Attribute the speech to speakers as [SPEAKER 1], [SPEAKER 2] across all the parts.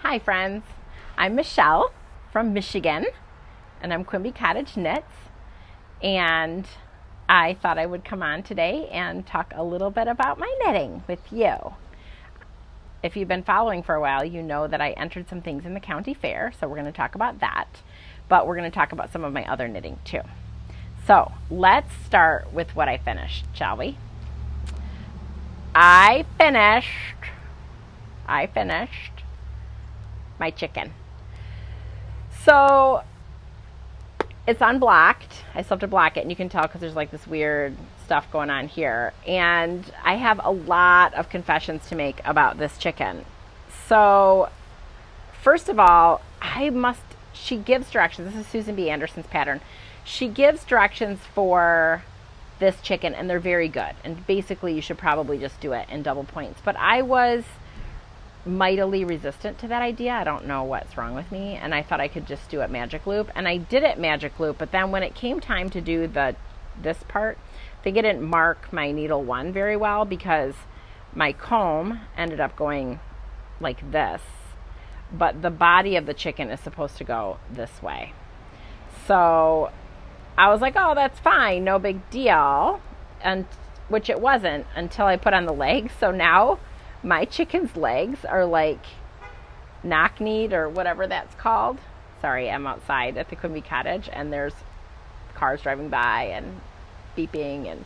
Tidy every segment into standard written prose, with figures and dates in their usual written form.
[SPEAKER 1] Hi friends, I'm Michelle from Michigan and I'm Quimby Cottage Knits, and I thought I would come on today and talk a little bit about my knitting with you. If you've been following for a while, you know that I entered some things in the county fair, so we're going to talk about that, but we're going to talk about some of my other knitting too. So let's start with what I finished, shall we? I finished my chicken. So it's unblocked. I still have to block it, and you can tell because there's like this weird stuff going on here. And I have a lot of confessions to make about this chicken. So first of all, she gives directions. This is Susan B. Anderson's pattern. She gives directions for this chicken, and they're very good. And basically, you should probably just do it in double points. But I was mightily resistant to that idea. I don't know what's wrong with me, and I thought I could just do it magic loop, and I did it magic loop. But then when it came time to do this part, I think I didn't mark my needle one very well because my comb ended up going like this, but the body of the chicken is supposed to go this way. So I was like, oh, that's fine, no big deal, and which it wasn't until I put on the legs. So now my chicken's legs are like knock-kneed or whatever that's called. Sorry, I'm outside at the Quimby Cottage and there's cars driving by and beeping, and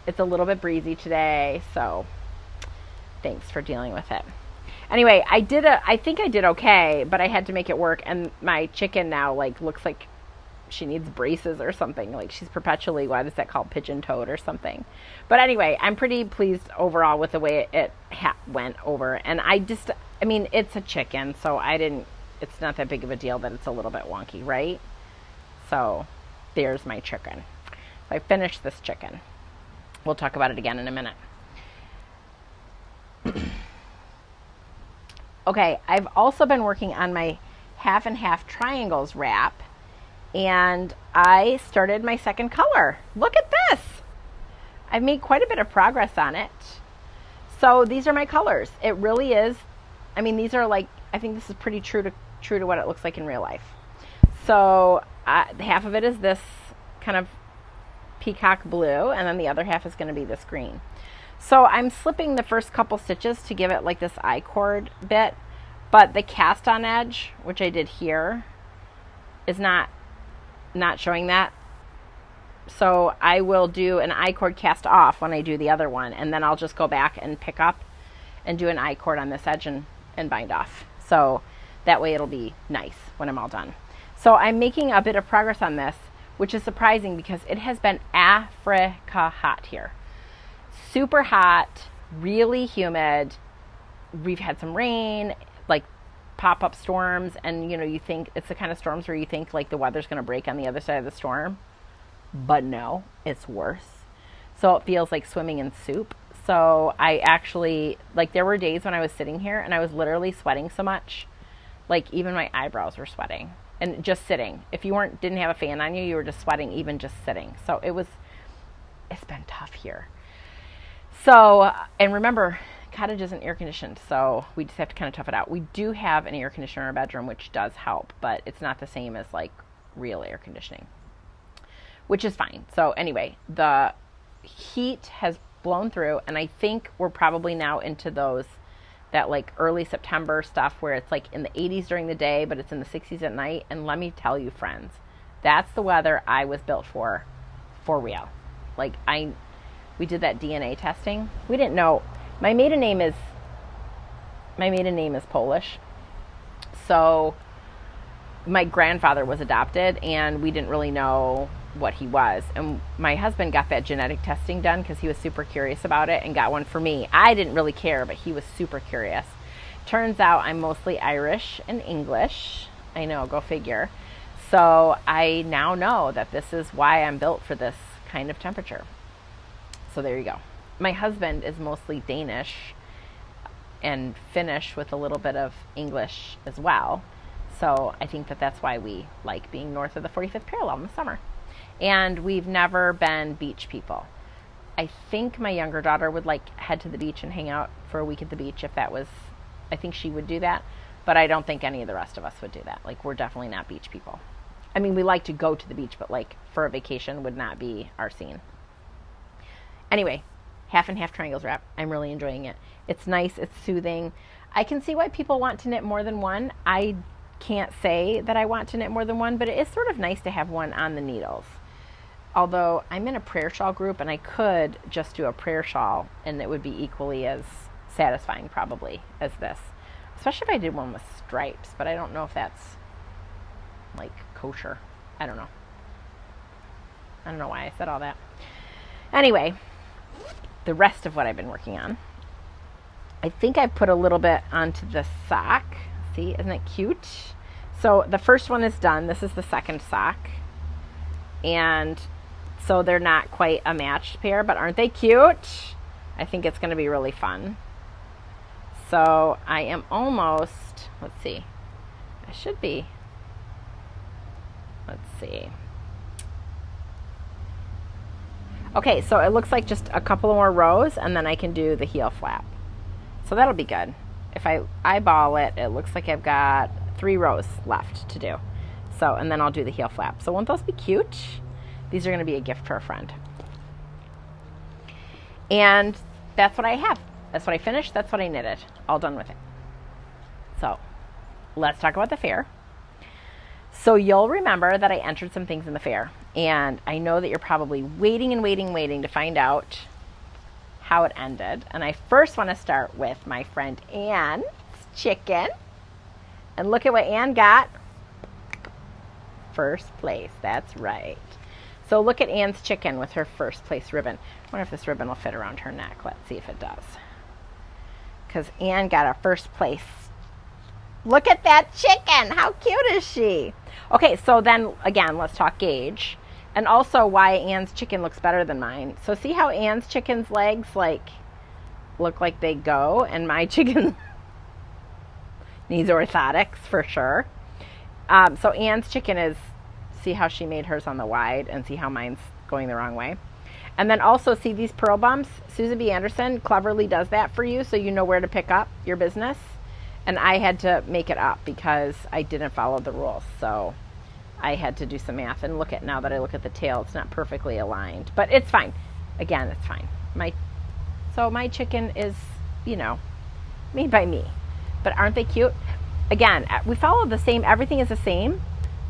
[SPEAKER 1] it's a little bit breezy today, so thanks for dealing with it. Anyway, I think I did okay, but I had to make it work, and my chicken now like looks like she needs braces or something. Like she's perpetually, what is that called, pigeon-toed or something. But anyway, I'm pretty pleased overall with the way it went over. And it's a chicken, so it's not that big of a deal that it's a little bit wonky, right? So there's my chicken. So I finished this chicken. We'll talk about it again in a minute. Okay, I've also been working on my half and half triangles wrap, and I started my second color. Look at this. I've made quite a bit of progress on it. So these are my colors. It really is. These are like, I think this is pretty true to what it looks like in real life. So half of it is this kind of peacock blue, and then the other half is going to be this green. So I'm slipping the first couple stitches to give it like this I-cord bit, but the cast on edge, which I did here, is not showing that. So I will do an I-cord cast off when I do the other one, and then I'll just go back and pick up and do an I-cord on this edge and bind off. So that way it'll be nice when I'm all done. So I'm making a bit of progress on this, which is surprising because it has been Africa hot here. Super hot, really humid. We've had some rain, like pop-up storms, and you think it's the kind of storms where you think like the weather's going to break on the other side of the storm, but no, it's worse. So it feels like swimming in soup. So I actually, like, there were days when I was sitting here and I was literally sweating so much, like even my eyebrows were sweating, and just sitting. If you didn't have a fan on you, you were just sweating even just sitting. So it's been tough here. So, and remember, cottage isn't air conditioned, so we just have to kind of tough it out. We do have an air conditioner in our bedroom, which does help, but it's not the same as like real air conditioning, which is fine. So anyway, the heat has blown through, and I think we're probably now into that like early September stuff where it's like in the 80s during the day, but it's in the 60s at night. And let me tell you, friends, that's the weather I was built for real. Like we did that DNA testing. We didn't know. My maiden name is Polish. So my grandfather was adopted, and we didn't really know what he was. And my husband got that genetic testing done because he was super curious about it, and got one for me. I didn't really care, but he was super curious. Turns out I'm mostly Irish and English. I know, go figure. So I now know that this is why I'm built for this kind of temperature. So there you go. My husband is mostly Danish and Finnish with a little bit of English as well. So I think that's why we like being north of the 45th parallel in the summer. And we've never been beach people. I think my younger daughter would like head to the beach and hang out for a week at the beach if that was, I think she would do that. but I don't think any of the rest of us would do that. Like, we're definitely not beach people. I mean, we like to go to the beach, but like for a vacation would not be our scene. Anyway, half and half triangles wrap. I'm really enjoying it. It's nice. It's soothing. I can see why people want to knit more than one. I can't say that I want to knit more than one, but it is sort of nice to have one on the needles. Although I'm in a prayer shawl group, and I could just do a prayer shawl, and it would be equally as satisfying probably as this. Especially if I did one with stripes, but I don't know if that's like kosher. I don't know. I don't know why I said all that. Anyway, the rest of what I've been working on. I think I put a little bit onto the sock. See, isn't it cute? So the first one is done. This is the second sock. And so they're not quite a matched pair, but aren't they cute? I think it's going to be really fun. So I am almost, let's see. I should be. Let's see. Okay, so it looks like just a couple more rows, and then I can do the heel flap. So that'll be good. If I eyeball it, it looks like I've got 3 rows left to do. So, and then I'll do the heel flap. So won't those be cute? These are going to be a gift for a friend. And that's what I have. That's what I finished. That's what I knitted. All done with it. So let's talk about the fair. So you'll remember that I entered some things in the fair. And I know that you're probably waiting to find out how it ended. And I first want to start with my friend Anne's chicken. And look at what Anne got. First place. That's right. So look at Anne's chicken with her first place ribbon. I wonder if this ribbon will fit around her neck. Let's see if it does. Because Anne got a first place. Look at that chicken. How cute is she? Okay, so then again, let's talk gauge. And also why Anne's chicken looks better than mine. So see how Anne's chicken's legs look like they go, and my chicken needs orthotics for sure. So Anne's chicken is, see how she made hers on the wide, and see how mine's going the wrong way. And then also see these pearl bumps. Susan B. Anderson cleverly does that for you, so you know where to pick up your business. And I had to make it up because I didn't follow the rules. So I had to do some math, and look at, now that I look at the tail, it's not perfectly aligned, but it's fine. Again, it's fine. So my chicken is, you know, made by me. But aren't they cute? Again, we follow the same, everything is the same,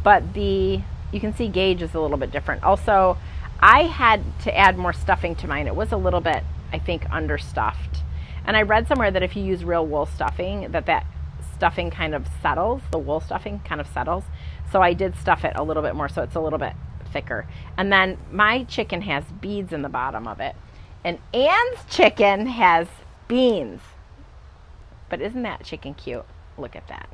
[SPEAKER 1] but you can see gauge is a little bit different. Also, I had to add more stuffing to mine. It was a little bit, I think, understuffed. And I read somewhere that if you use real wool stuffing, that stuffing kind of settles, the wool stuffing kind of settles. So I did stuff it a little bit more, so it's a little bit thicker. And then my chicken has beads in the bottom of it. And Anne's chicken has beans. But isn't that chicken cute? Look at that.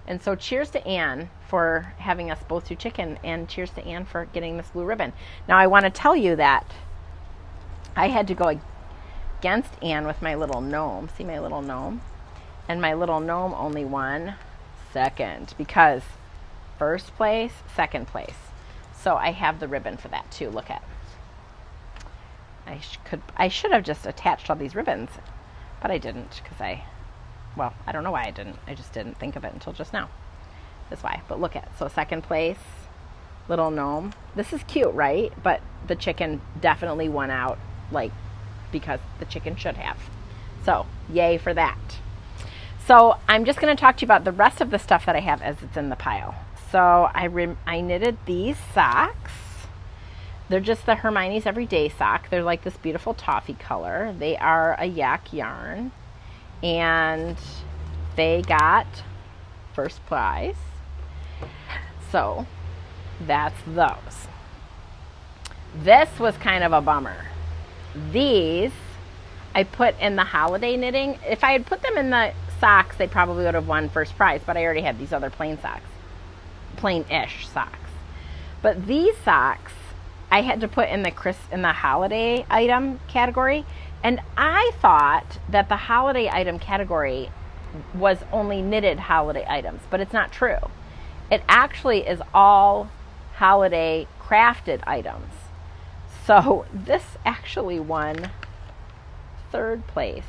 [SPEAKER 1] And so cheers to Anne for having us both do chicken, and cheers to Anne for getting this blue ribbon. Now I want to tell you that I had to go against Anne with my little gnome. See my little gnome? And my little gnome only won second because first place, second place. So I have the ribbon for that too. Look at. I should have just attached all these ribbons, but I didn't because I don't know why I didn't. I just didn't think of it until just now. That's why. But look at, so second place, little gnome. This is cute, right? But the chicken definitely won out, because the chicken should have. So yay for that. So I'm just going to talk to you about the rest of the stuff that I have as it's in the pile. So I knitted these socks. They're just the Hermione's Everyday sock. They're like this beautiful toffee color. They are a yak yarn. And they got first prize. So that's those. This was kind of a bummer. These I put in the holiday knitting. If I had put them in the socks, they probably would have won first prize, but I already had these other plain socks. Plain-ish socks. But these socks I had to put in the holiday item category, and I thought that the holiday item category was only knitted holiday items, but it's not true. It actually is all holiday crafted items. So this actually won third place.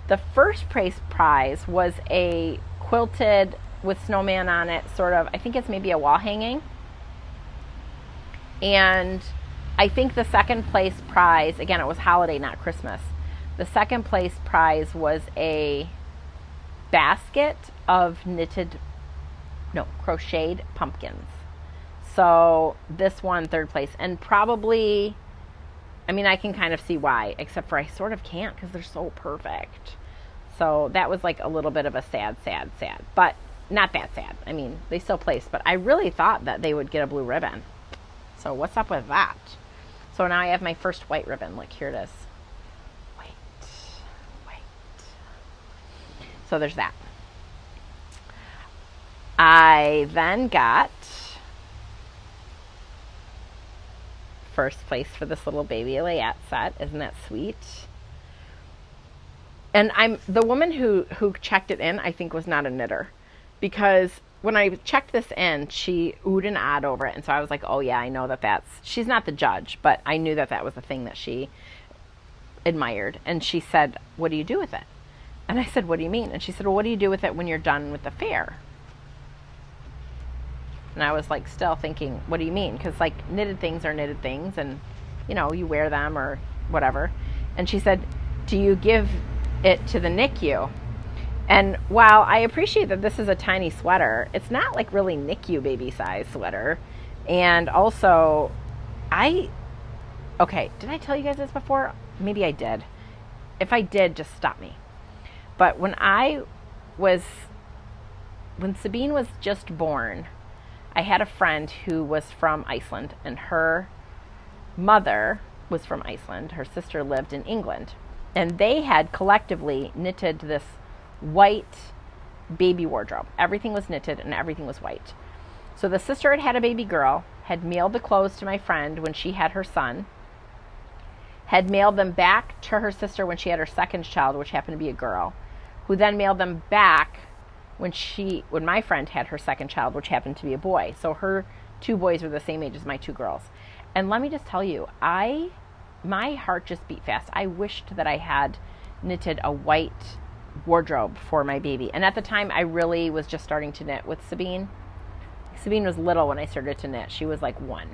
[SPEAKER 1] The first place prize was a quilted with snowman on it, sort of. I think it's maybe a wall hanging. And I think the second place prize, again, it was holiday, not Christmas. The second place prize was a basket of crocheted pumpkins. So this won third place. And probably, I mean, I can kind of see why, except for I sort of can't because they're so perfect. So that was like a little bit of a sad. But not that sad. I mean, they still placed. But I really thought that they would get a blue ribbon. So what's up with that? So now I have my first white ribbon. Look, here it is. White. So there's that. I then got first place for this little baby layette set. Isn't that sweet? And the woman who checked it in, I think, was not a knitter, because when I checked this in, she oohed and ahed over it. And so I was like, oh yeah, I know she's not the judge, but I knew that was the thing that she admired. And she said, what do you do with it? And I said, what do you mean? And she said, well, what do you do with it when you're done with the fair? And I was like, still thinking, what do you mean? Because like knitted things are knitted things, and you know, you wear them or whatever. And she said, do you give it to the NICU? And while I appreciate that this is a tiny sweater, it's not like really NICU baby size sweater. And also, okay, did I tell you guys this before? Maybe I did. If I did, just stop me. But when Sabine was just born, I had a friend who was from Iceland, and her mother was from Iceland. Her sister lived in England. And they had collectively knitted this white baby wardrobe. Everything was knitted and everything was white. So the sister had a baby girl, had mailed the clothes to my friend when she had her son, had mailed them back to her sister when she had her second child, which happened to be a girl, who then mailed them back when my friend had her second child, which happened to be a boy. So her two boys were the same age as my two girls. And let me just tell you, my heart just beat fast. I wished that I had knitted a white wardrobe for my baby. And at the time, I really was just starting to knit with Sabine. Sabine was little when I started to knit. She was like 1,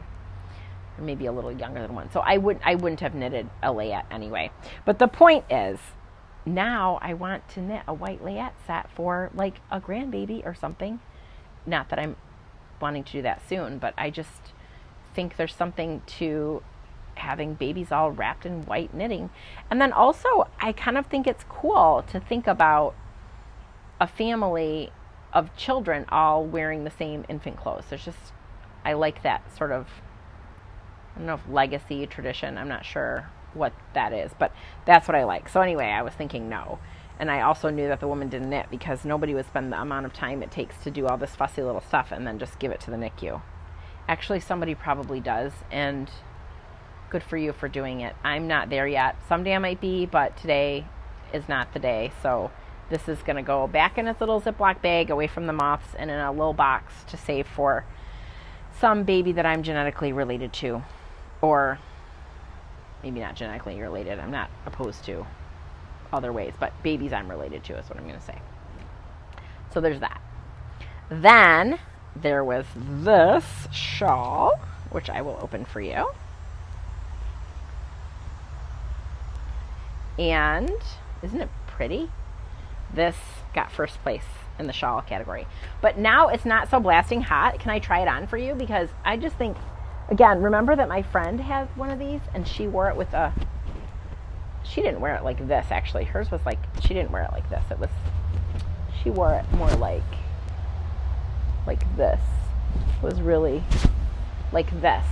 [SPEAKER 1] or maybe a little younger than 1. So I wouldn't have knitted a layette anyway. But the point is, now I want to knit a white layette set for like a grandbaby or something. Not that I'm wanting to do that soon, but I just think there's something to having babies all wrapped in white knitting. And then also, I kind of think it's cool to think about a family of children all wearing the same infant clothes. I like that sort of, I don't know if legacy, tradition, I'm not sure what that is, but that's what I like. So anyway, I was thinking no. And I also knew that the woman didn't knit, because nobody would spend the amount of time it takes to do all this fussy little stuff and then just give it to the NICU. Actually, somebody probably does, and good for you for doing it. I'm not there yet. Someday I might be, but today is not the day. So this is going to go back in its little Ziploc bag away from the moths and in a little box to save for some baby that I'm genetically related to. Or maybe not genetically related. I'm not opposed to other ways, but babies I'm related to is what I'm going to say. So there's that. Then there was this shawl, which I will open for you. And isn't it pretty? This got first place in the shawl category. But now it's not so blasting hot. Can I try it on for you? Because I just think, again, remember that my friend has one of these, and she wore it with she didn't wear it like this, actually. Hers was like, she didn't wear it like this. She wore it more like this. It was really like this.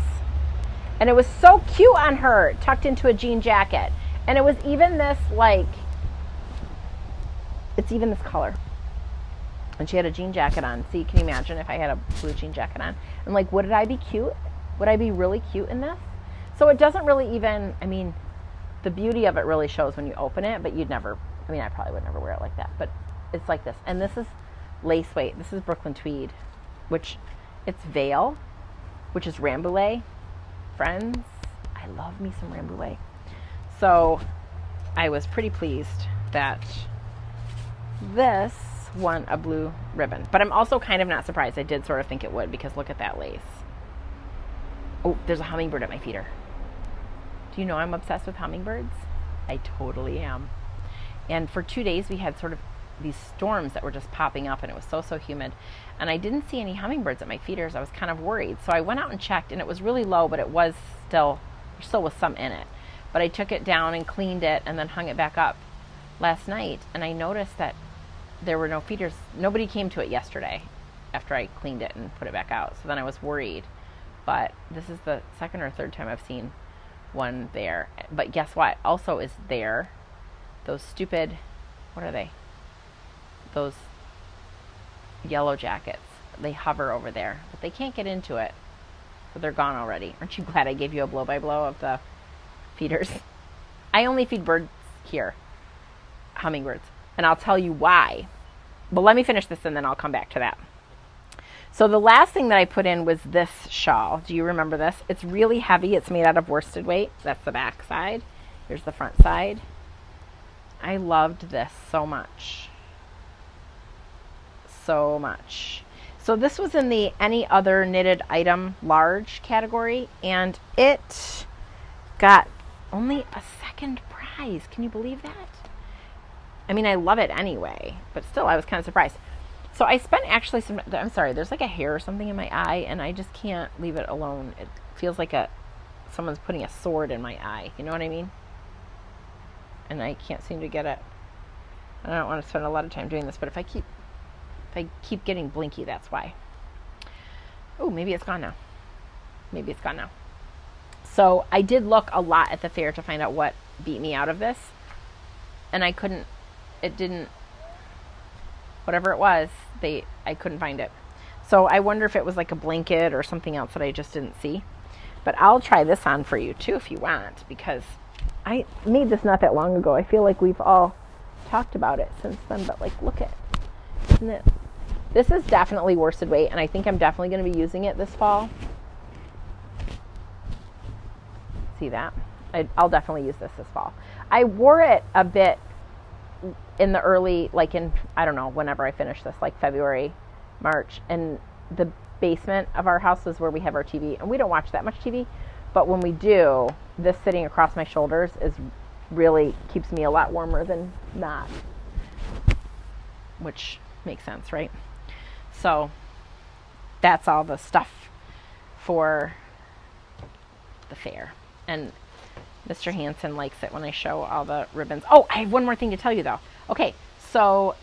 [SPEAKER 1] And it was so cute on her, tucked into a jean jacket. And it was even this, it's even this color. And she had a jean jacket on. See, can you imagine if I had a blue jean jacket on? And would I be cute? Would I be really cute in this? So it doesn't really even, I mean, the beauty of it really shows when you open it, but you'd never, I mean, I probably would never wear it like that. But it's like this. And this is lace weight. This is Brooklyn tweed, which it's veil, which is Rambouillet. Friends, I love me some Rambouillet. So I was pretty pleased that this won a blue ribbon. But I'm also kind of not surprised. I did sort of think it would, because look at that lace. Oh, there's a hummingbird at my feeder. Do you know I'm obsessed with hummingbirds? I totally am. And for 2 days we had sort of these storms that were just popping up, and it was so humid. And I didn't see any hummingbirds at my feeders. I was kind of worried. So I went out and checked, and it was really low, but it was there still was some in it. But I took it down and cleaned it and then hung it back up last night, and I noticed that there were no feeders. Nobody came to it yesterday after I cleaned it and put it back out. So then I was worried. But this is the second or third time I've seen one there. But guess what? Also is there those stupid, what are they? Those yellow jackets. They hover over there, but they can't get into it. So they're gone already. Aren't you glad I gave you a blow-by-blow of the feeders? I only feed birds here, hummingbirds, and I'll tell you why. But let me finish this and then I'll come back to that. So the last thing that I put in was this shawl. Do you remember this? It's really heavy. It's made out of worsted weight. That's the back side. Here's the front side. I loved this so much. So much. So this was in the any other knitted item large category, and it got only a second prize. Can you believe that? I mean, I love it anyway, but still I was kind of surprised. So I spent actually I'm sorry, there's like a hair or something in my eye, and I just can't leave it alone. It feels like someone's putting a sword in my eye. You know what I mean? And I can't seem to get it. I don't want to spend a lot of time doing this, but if I keep getting blinky, that's why. Oh, maybe it's gone now. Maybe it's gone now. So I did look a lot at the fair to find out what beat me out of this, and whatever it was, I couldn't find it. So I wonder if it was like a blanket or something else that I just didn't see. But I'll try this on for you too if you want, because I made this not that long ago. I feel like we've all talked about it since then, but like, look at, isn't it? This is definitely worsted weight, and I think I'm definitely going to be using it this fall. See that? I'll definitely use this fall. I wore it a bit in the early, like in, I don't know, whenever I finish this, like February, March, and the basement of our house is where we have our TV, and we don't watch that much TV, but when we do, this sitting across my shoulders really keeps me a lot warmer than not, which makes sense, right? So that's all the stuff for the fair. And Mr. Hansen likes it when I show all the ribbons. Oh, I have one more thing to tell you though. Okay, so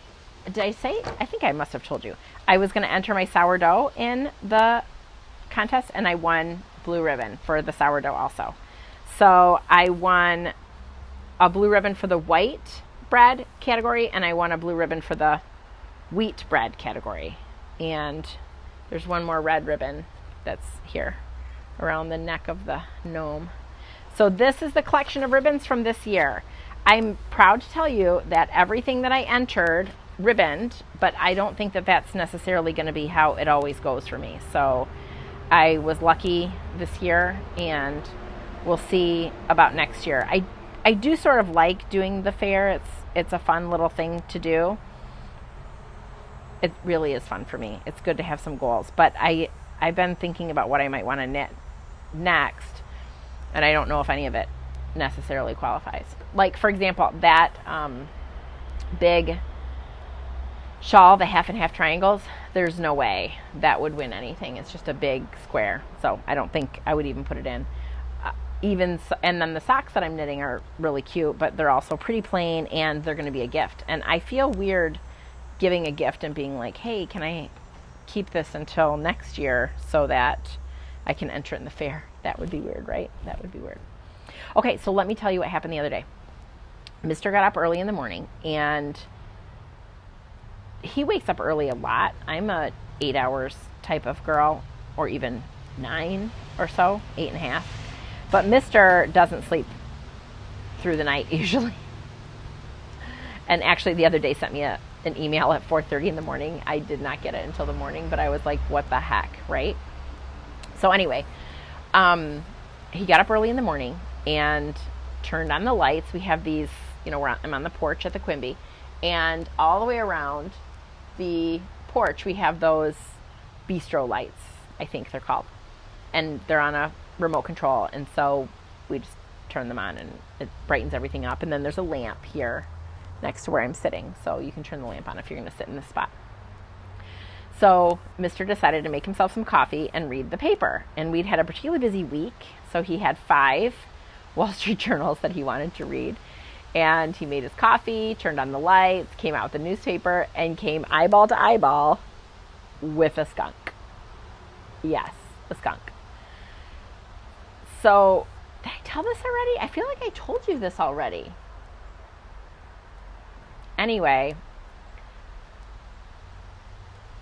[SPEAKER 1] did I say? I think I must have told you. I was going to enter my sourdough in the contest, and I won blue ribbon for the sourdough also. So I won a blue ribbon for the white bread category, and I won a blue ribbon for the wheat bread category. And there's one more red ribbon that's here around the neck of the gnome. So this is the collection of ribbons from this year. I'm proud to tell you that everything that I entered ribboned, but I don't think that that's necessarily going to be how it always goes for me. So I was lucky this year, and we'll see about next year. I do sort of like doing the fair. It's a fun little thing to do. It really is fun for me. It's good to have some goals, but I've been thinking about what I might want to knit next, and I don't know if any of it necessarily qualifies. Like, for example, that big shawl, the half and half triangles, there's no way that would win anything. It's just a big square, so I don't think I would even put it in. And then the socks that I'm knitting are really cute, but they're also pretty plain, and they're going to be a gift. And I feel weird giving a gift and being like, hey, can I keep this until next year so that I can enter it in the fair? That would be weird, right? That would be weird. Okay, so let me tell you what happened the other day. Mr. got up early in the morning, and he wakes up early a lot. I'm a 8 hours type of girl, or even 9 or so, 8.5. But Mr. doesn't sleep through the night usually. And actually the other day sent me an email at 4:30 in the morning. I did not get it until the morning, but I was like, what the heck, right? So anyway, he got up early in the morning and turned on the lights. We have these, I'm on the porch at the Quimby, and all the way around the porch, we have those bistro lights, I think they're called. And they're on a remote control. And so we just turn them on and it brightens everything up. And then there's a lamp here next to where I'm sitting. So you can turn the lamp on if you're going to sit in this spot. So Mr. decided to make himself some coffee and read the paper. And we'd had a particularly busy week. So he had 5 Wall Street Journals that he wanted to read. And he made his coffee, turned on the lights, came out with the newspaper, and came eyeball to eyeball with a skunk. Yes, a skunk. So, did I tell this already? I feel like I told you this already. Anyway,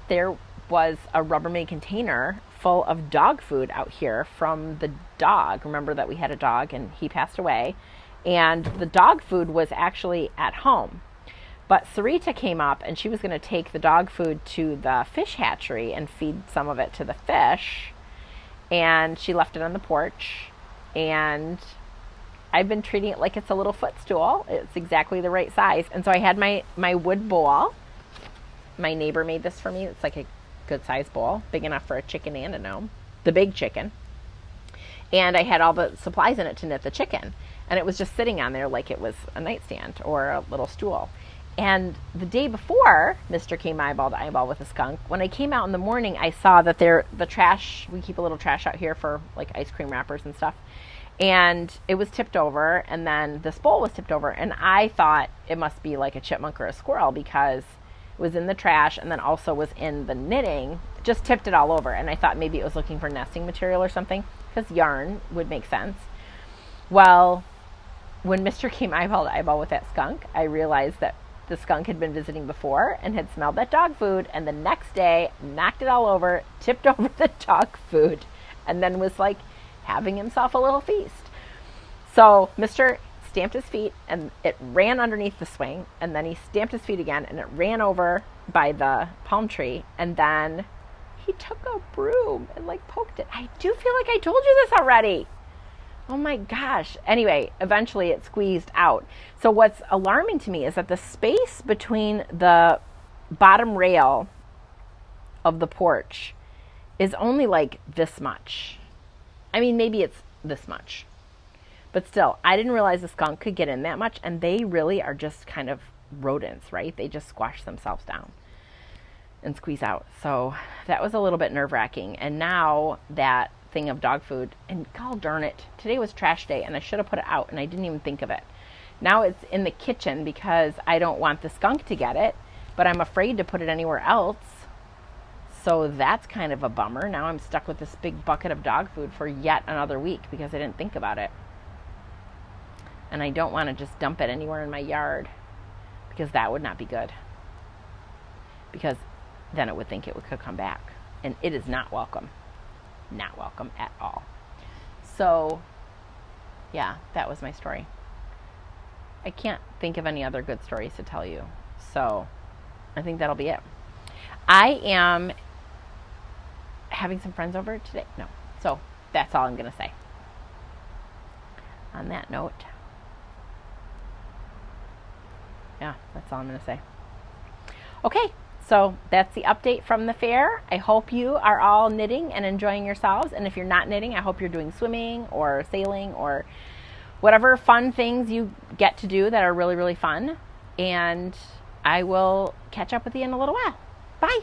[SPEAKER 1] there was a Rubbermaid container full of dog food out here from the dog. Remember that we had a dog and he passed away. And the dog food was actually at home. But Sarita came up and she was going to take the dog food to the fish hatchery and feed some of it to the fish. And she left it on the porch. And I've been treating it like it's a little footstool. It's exactly the right size. And so I had my wood bowl. My neighbor made this for me. It's like a good size bowl, big enough for a chicken and a gnome, the big chicken. And I had all the supplies in it to knit the chicken. And it was just sitting on there like it was a nightstand or a little stool. And the day before, Mr. came eyeball to eyeball with a skunk. When I came out in the morning, I saw that the trash, we keep a little trash out here for like ice cream wrappers and stuff. And it was tipped over, and then this bowl was tipped over. And I thought it must be like a chipmunk or a squirrel because it was in the trash and then also was in the knitting. Just tipped it all over. And I thought maybe it was looking for nesting material or something because yarn would make sense. Well, when Mr. came eyeball to eyeball with that skunk, I realized that the skunk had been visiting before and had smelled that dog food, and the next day knocked it all over, tipped over the dog food, and then was like having himself a little feast. So Mr. stamped his feet and it ran underneath the swing, and then he stamped his feet again and it ran over by the palm tree, and then he took a broom and like poked it. I do feel like I told you this already. Oh my gosh. Anyway, eventually it squeezed out. So what's alarming to me is that the space between the bottom rail of the porch is only like this much. I mean, maybe it's this much. But still, I didn't realize the skunk could get in that much, and they really are just kind of rodents, right? They just squash themselves down and squeeze out. So that was a little bit nerve-wracking. And now that thing of dog food, and god darn it, today was trash day and I should have put it out and I didn't even think of it. Now it's in the kitchen because I don't want the skunk to get it, but I'm afraid to put it anywhere else. So that's kind of a bummer. Now I'm stuck with this big bucket of dog food for yet another week because I didn't think about it. And I don't want to just dump it anywhere in my yard because that would not be good. Because then it would think it could come back. And it is not welcome. Not welcome at all. So, yeah, that was my story. I can't think of any other good stories to tell you. So, I think that'll be it. I am having some friends over today. No. So, that's all I'm going to say. On that note, yeah, that's all I'm going to say. Okay. So that's the update from the fair. I hope you are all knitting and enjoying yourselves. And if you're not knitting, I hope you're doing swimming or sailing or whatever fun things you get to do that are really, really fun. And I will catch up with you in a little while. Bye.